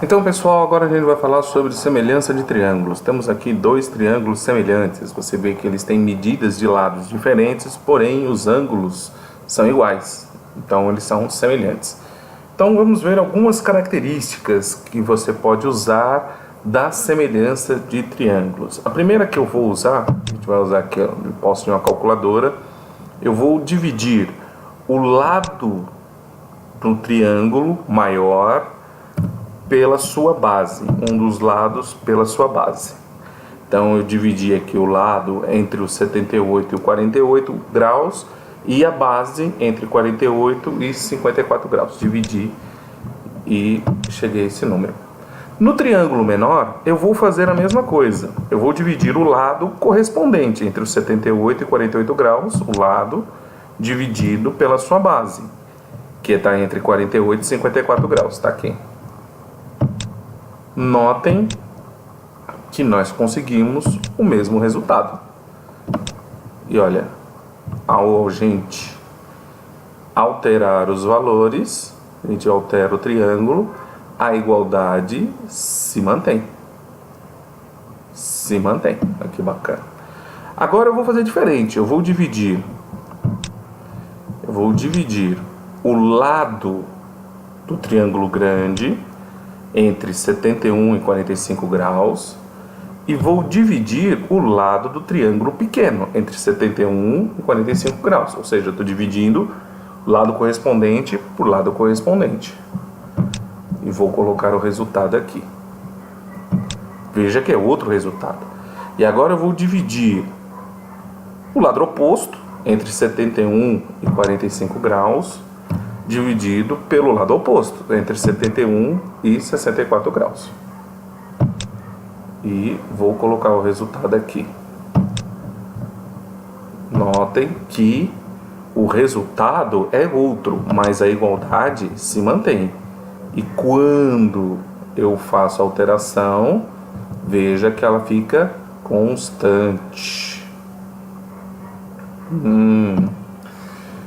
Então, pessoal, agora a gente vai falar sobre semelhança de triângulos. Temos aqui dois triângulos semelhantes. Você vê que eles têm medidas de lados diferentes, porém os ângulos são iguais. Então, eles são semelhantes. Então, vamos ver algumas características que você pode usar da semelhança de triângulos. A primeira que eu vou usar, a gente vai usar aqui no posto de uma calculadora, eu vou dividir o lado do triângulo maior pela sua base, um dos lados pela sua base. Então eu dividi aqui o lado entre o 78 e o 48 graus e a base entre 48 e 54 graus. Dividi e cheguei a esse número. No triângulo menor, eu vou fazer a mesma coisa. Eu vou dividir o lado correspondente entre os 78 e 48 graus, o lado dividido pela sua base, que está entre 48 e 54 graus, está aqui. Notem que nós conseguimos o mesmo resultado. E olha, ao a gente alterar os valores, a gente altera o triângulo, a igualdade se mantém. Se mantém. Olha que bacana. Agora eu vou fazer diferente. Eu vou dividir o lado do triângulo grande entre 71 e 45 graus e vou dividir o lado do triângulo pequeno entre 71 e 45 graus. Ou seja, eu estou dividindo o lado correspondente por lado correspondente. E vou colocar o resultado aqui. Veja que é outro resultado. E agora eu vou dividir o lado oposto entre 71 e 45 graus, dividido pelo lado oposto, entre 71 e 64 graus. E vou colocar o resultado aqui. Notem que o resultado é outro, mas a igualdade se mantém. E quando eu faço a alteração, veja que ela fica constante.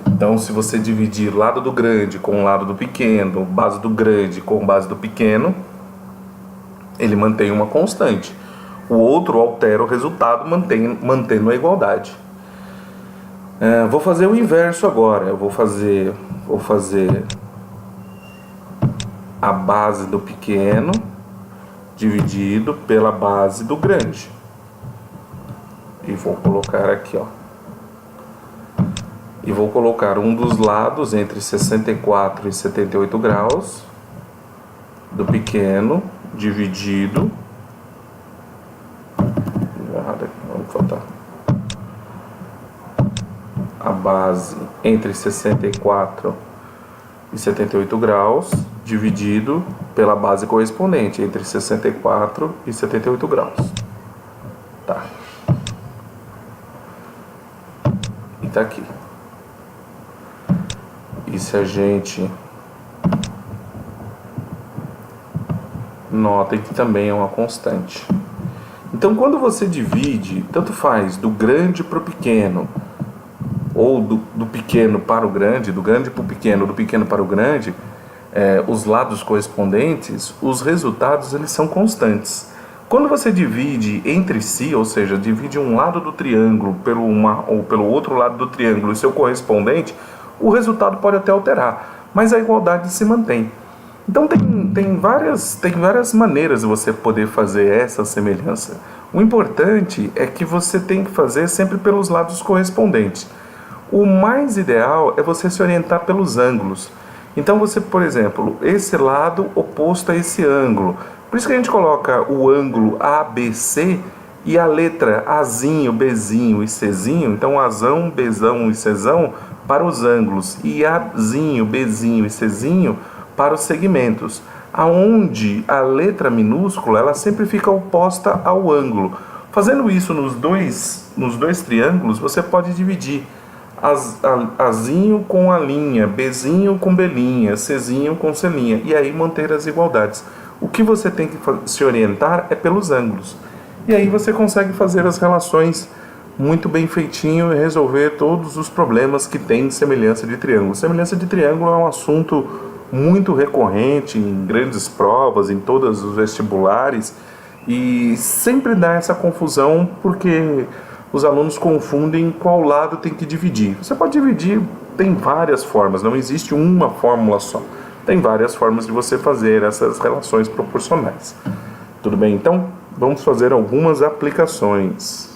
Então, se você dividir o lado do grande com o lado do pequeno, base do grande com base do pequeno, ele mantém uma constante. O outro altera o resultado, mantendo a igualdade. Vou fazer o inverso agora. Eu vou fazer a base do pequeno dividido pela base do grande. E vou colocar aqui, ó. E vou colocar um dos lados entre 64 e 78 graus do pequeno dividido. Vamos faltar. A base entre 64 e 78 graus dividido pela base correspondente entre 64 e 78 graus. Tá. E tá aqui. E se a gente nota que também é uma constante. Então, quando você divide, tanto faz do grande para o pequeno, ou do pequeno para o grande, do grande para o pequeno, do pequeno para o grande, os lados correspondentes, os resultados eles são constantes. Quando você divide entre si, ou seja, divide um lado do triângulo ou pelo outro lado do triângulo e seu correspondente, o resultado pode até alterar, mas a igualdade se mantém. Então tem várias maneiras de você poder fazer essa semelhança. O importante é que você tem que fazer sempre pelos lados correspondentes. O mais ideal é você se orientar pelos ângulos. Então você, por exemplo, esse lado oposto a esse ângulo. Por isso que a gente coloca o ângulo ABC e a letra Azinho, Bzinho e Czinho. Então Azão, Bzão e Czão para os ângulos e Azinho, Bzinho e Czinho para os segmentos, aonde a letra minúscula ela sempre fica oposta ao ângulo. Fazendo isso nos dois triângulos, você pode dividir Azinho com a linha, Bzinho com Blinha, Czinho com Clinha, e aí manter as igualdades. O que você tem que se orientar é pelos ângulos. E aí você consegue fazer as relações muito bem feitinho e resolver todos os problemas que tem de semelhança de triângulo. Semelhança de triângulo é um assunto muito recorrente em grandes provas, em todos os vestibulares, e sempre dá essa confusão porque os alunos confundem qual lado tem que dividir. Você pode dividir, tem várias formas, não existe uma fórmula só. Tem várias formas de você fazer essas relações proporcionais. Tudo bem? Então, vamos fazer algumas aplicações.